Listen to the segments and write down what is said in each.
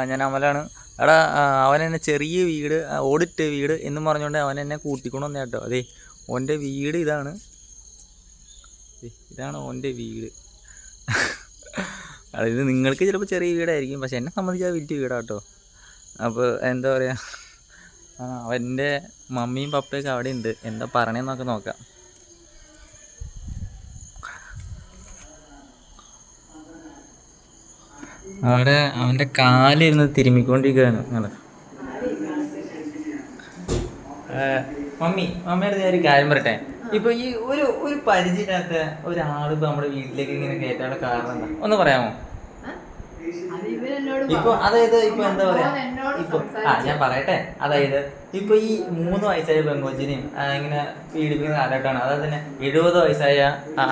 ഞാൻ അമലാണ്. എടാ അവൻ എന്നെ ചെറിയ വീട് ഓടിട്ട വീട് എന്നും പറഞ്ഞുകൊണ്ട് അവൻ എന്നെ കൂട്ടിക്കൊണ്ടു കേട്ടോ. അതെ ഓൻ്റെ വീട് ഇതാണ്, ഇതാണ് ഓൻ്റെ വീട്. അതായത് നിങ്ങൾക്ക് ചിലപ്പോൾ ചെറിയ വീടായിരിക്കും, പക്ഷെ എന്നെ സംബന്ധിച്ച് അത് വലിയ വീടാണ് കേട്ടോ. അപ്പോൾ എന്താ പറയുക, അവൻ്റെ മമ്മിയും പപ്പയൊക്കെ അവിടെ ഉണ്ട്. എന്താ പറയണേന്നൊക്കെ നോക്കാം. അവിടെ അവൻ്റെ കാലിരുന്ന് തിരുമ്മിക്കൊണ്ടിരിക്കുകയാണ് നിങ്ങൾ. മമ്മിയുടെ ഞാൻ ഒരു കാര്യം പറയട്ടെ. ഇപ്പൊ ഈ ഒരു പരിചയമില്ലാത്ത ഒരാളിപ്പോ നമ്മുടെ വീട്ടിലേക്ക് ഇങ്ങനെ കയറ്റാനുള്ള കാരണം എന്താ ഒന്ന് പറയാമോ? ഇപ്പൊ അതായത് ഇപ്പൊ എന്താ പറയാ, ഇപ്പൊ ഞാൻ പറയട്ടെ. അതായത് ഇപ്പൊ ഈ 3 വയസ്സായ പെങ്കൊച്ചിനെയും ഇങ്ങനെ പീഡിപ്പിക്കുന്ന കാലഘട്ടമാണ്. അതായത് തന്നെ 70 വയസ്സായ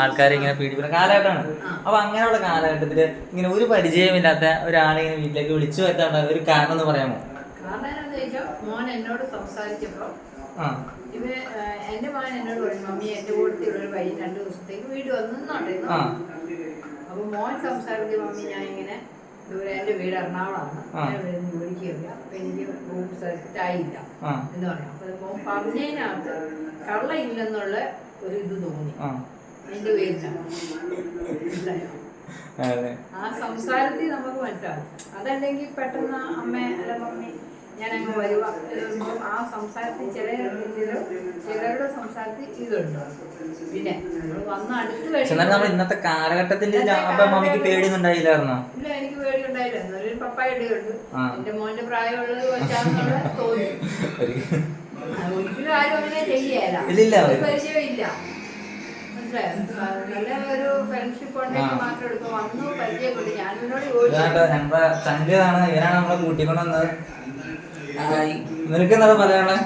ആൾക്കാരെ ഇങ്ങനെ പീഡിപ്പിക്കുന്ന കാലഘട്ടമാണ്. അപ്പൊ അങ്ങനെയുള്ള കാലഘട്ടത്തില് ഇങ്ങനെ ഒരു പരിചയമില്ലാത്ത ഒരാളെ ഇങ്ങനെ വീട്ടിലേക്ക് വിളിച്ചു വരുത്താനുള്ള ഒരു കാരണം എന്ന് പറയാമോ? മോൻ എന്നോട് സംസാരിച്ചപ്പോ എന്റെ മോൻ എന്നോട് പറഞ്ഞു, മമ്മി എന്റെ കൂട്ടത്തിൽ ഒരു വൈകി 2 ദിവസത്തേക്ക് വീട് വന്നോട്ടെ. അപ്പൊ മോൻ സംസാരിച്ച, മമ്മി ഞാൻ ഇങ്ങനെ ദൂരെ, എന്റെ വീട് എറണാകുളമാണ്, ഞാൻ ജോലിക്ക് വരിക, അപ്പൊ എനിക്ക് റൂം സെലക്ട് ആയില്ല എന്ന് പറയാം. അപ്പൊ മോൻ പറഞ്ഞതിനകത്ത് കള്ളയില്ലെന്നുള്ള ഒരു ഇത് തോന്നി എന്റെ പേരിലാണ്. ആ സംസാരത്തിൽ നമുക്ക് മനസ്സിലാവും. അതല്ലെങ്കിൽ പെട്ടെന്ന് അമ്മ അല്ല മമ്മി ഞാനങ്ങ് വരുക, ആ സംസാരത്തിൽ ചിലരുടെ സംസാരത്തിൽ ഇതുണ്ട്. പിന്നെ വന്ന് അടുത്ത് ഇന്നത്തെ കാലഘട്ടത്തിൽ പേടിയൊന്നുണ്ടായില്ലായിരുന്നോ? ഇല്ല, എനിക്ക് പേടി ഉണ്ടായില്ലായിരുന്നു. ഒരു പപ്പായുടെ ഉണ്ട്, എന്റെ മോന്റെ പ്രായമുള്ളത് വെച്ചാന്നുള്ള തോന്നി. ഒരിക്കലും ആരും അങ്ങനെ ചെയ്യല, പരിചയമില്ല. നല്ല ഒരു ഫ്രണ്ട്ഷിപ്പ് ഉണ്ടെങ്കിൽ മാത്രം എടുക്കും. വന്നു പരിചയപ്പെട്ടു. ഞാനിതിനോട് ചങ്കതാണ്, ഇവനാണ് നമ്മളെ കൂട്ടിക്കൊണ്ട് വന്നത്. നിനക്ക് എന്താ പറയാനുള്ളത്?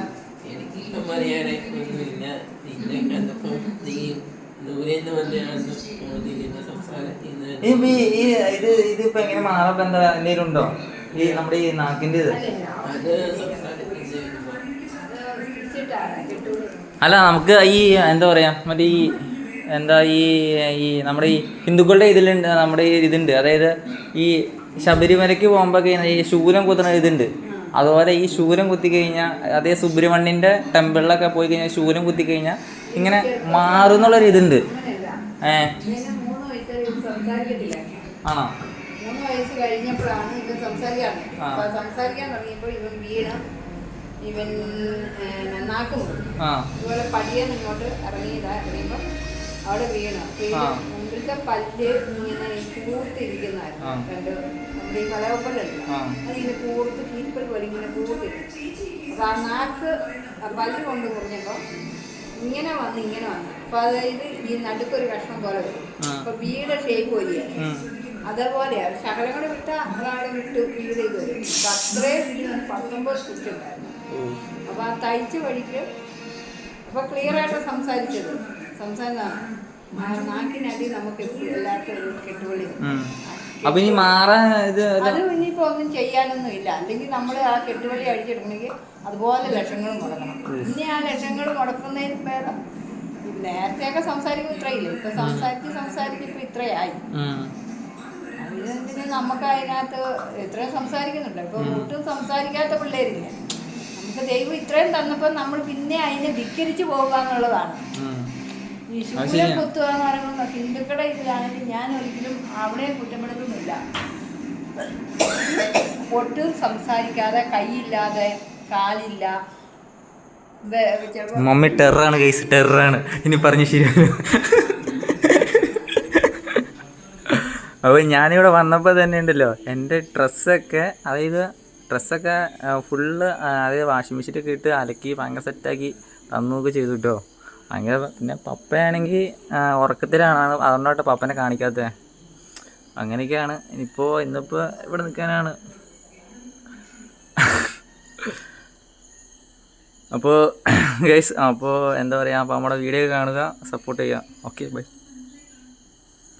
എനിക്ക് പറയാനേ ഒന്നുമില്ല. നിന്നെ കണ്ടപ്പോ നീ ദൂരെന്ന് ഇതിപ്പോ എങ്ങനെ മാറപ്പോ എന്താ എന്തെങ്കിലും ഉണ്ടോ ഈ നമ്മുടെ ഈ നാക്കിന്റെ ഇത്? അല്ല നമുക്ക് ഈ എന്താ പറയാ, മറ്റേ ഈ എന്താ ഈ നമ്മുടെ ഈ ഹിന്ദുക്കളുടെ ഇതിലുണ്ട്, നമ്മുടെ ഈ ഇതുണ്ട്. അതായത് ഈ ശബരിമലയ്ക്ക് പോകുമ്പോൾ ഈ ശൂലം കുത്തുന്ന ഇതുണ്ട്. അതുപോലെ ഈ ശൂലം കുത്തി കഴിഞ്ഞാൽ, അതേ സുബ്രഹ്മണ്യൻ്റെ ടെമ്പിളിലൊക്കെ പോയി കഴിഞ്ഞാൽ ശൂലം കുത്തി കഴിഞ്ഞാൽ ഇങ്ങനെ മാറും എന്നുള്ളൊരു ഇതുണ്ട്. ആണോ? 3 വയസ്സ് കഴിഞ്ഞപ്പോഴാണ് ഇവൻ സംസാരിക്കാൻ തുടങ്ങിയപ്പോൾ ഇവൻ നാക്കും ഇതുപോലെ പടിയാൻ ഇങ്ങോട്ട് ഇറങ്ങിയപ്പോൾ അവിടെ മുമ്പിലത്തെ പല്ല് ഇങ്ങനെ കൂർത്തിരിക്കുന്നതായിരുന്നു. നമ്മുടെ ഈ കളവപ്പല്ലല്ല, അതിങ്ങനെ കൂർത്ത് കീപ്പൽ പോലെ ഇങ്ങനെ കൂർത്തിരിക്കും. അപ്പൊ ആ നാക്ക് പല്ല് കൊണ്ട് മുറിഞ്ഞപ്പോ ഇങ്ങനെ വന്നു. അപ്പൊ അതായത് ഈ നടുക്കൊരു കഷ്ണം പോലെ വരും. അപ്പൊ വീട് ഷേപ്പ് പോലെയാണ്. അതേപോലെയാണ് ശകലങ്ങൾ വിട്ട ഒരാളെ വിട്ട് വീടേക്ക് വരും. അപ്പൊ അത്രയും 19 സ്റ്റിച്ച് ഉണ്ടായിരുന്നു. അപ്പൊ ആ തയ്ച്ച വഴിക്ക് അപ്പൊ ക്ലിയർ ആയിട്ട് സംസാരിച്ചത് നാക്കിനടി നമുക്ക് എല്ലാവർക്കും കെട്ടുപൊളി. അപ്പൊ ഇനി മാറാൻ അത് ഇനിയിപ്പോ ഒന്നും ചെയ്യാനൊന്നും ഇല്ല. അല്ലെങ്കിൽ നമ്മൾ ആ കെട്ടുപള്ളി അടിച്ചെടുക്കണമെങ്കിൽ അതുപോലെ ലക്ഷങ്ങളും മുടക്കണം. ഇനി ആ ലക്ഷങ്ങൾ മുടക്കുന്നതിന് ഭേദം നേരത്തെയൊക്കെ സംസാരിക്കുമ്പോൾ ഇത്രയില്ല, ഇപ്പൊ സംസാരിച്ചപ്പോ ഇത്രയായി. അതിനെന്തിന് നമുക്ക് അതിനകത്ത് ഇത്രയും സംസാരിക്കുന്നുണ്ട്. ഇപ്പൊ ഒട്ടും സംസാരിക്കാത്ത പിള്ളേരില്ല. നമുക്ക് ദൈവം ഇത്രയും തന്നപ്പോൾ നമ്മൾ പിന്നെ അതിനെ ധിക്കരിച്ചു പോകുക എന്നുള്ളതാണ്. ഈ ശൂലം കുത്തുക എന്ന് പറയുമ്പോൾ ഹിന്ദുക്കളുടെ ഇതിലാണെങ്കിൽ ഞാൻ ഒരിക്കലും അവിടെ കുറ്റപ്പെടുത്തുന്നില്ല. ഒട്ടും സംസാരിക്കാതെ, കൈയില്ലാതെ, കാലില്ല. Mummy ടെററാണ്, case ടെററാണ്. ഇനി പറഞ്ഞു ശരിയല്ല. അപ്പോൾ ഞാനിവിടെ വന്നപ്പോൾ തന്നെ ഉണ്ടല്ലോ എൻ്റെ ഡ്രസ്സൊക്കെ ഫുള്ള് അതായത് വാഷിംഗ് മെഷീനൊക്കെ ഇട്ട് അലക്കി ഭയങ്കര സെറ്റാക്കി തന്നൊക്കെ ചെയ്തു കേട്ടോ. ഭയങ്കര. പിന്നെ പപ്പയാണെങ്കിൽ ഉറക്കത്തിലാണ്, അതുകൊണ്ടാട്ടോ പപ്പനെ കാണിക്കാത്തത്. അങ്ങനെയൊക്കെയാണ്. ഇന്നിപ്പോൾ ഇവിടെ നിൽക്കാനാണ്. അപ്പോൾ ഗൈസ്, അപ്പോൾ എന്താ പറയുക, അപ്പോൾ നമ്മുടെ വീഡിയോ കാണുക, സപ്പോർട്ട് ചെയ്യുക. Okay, by.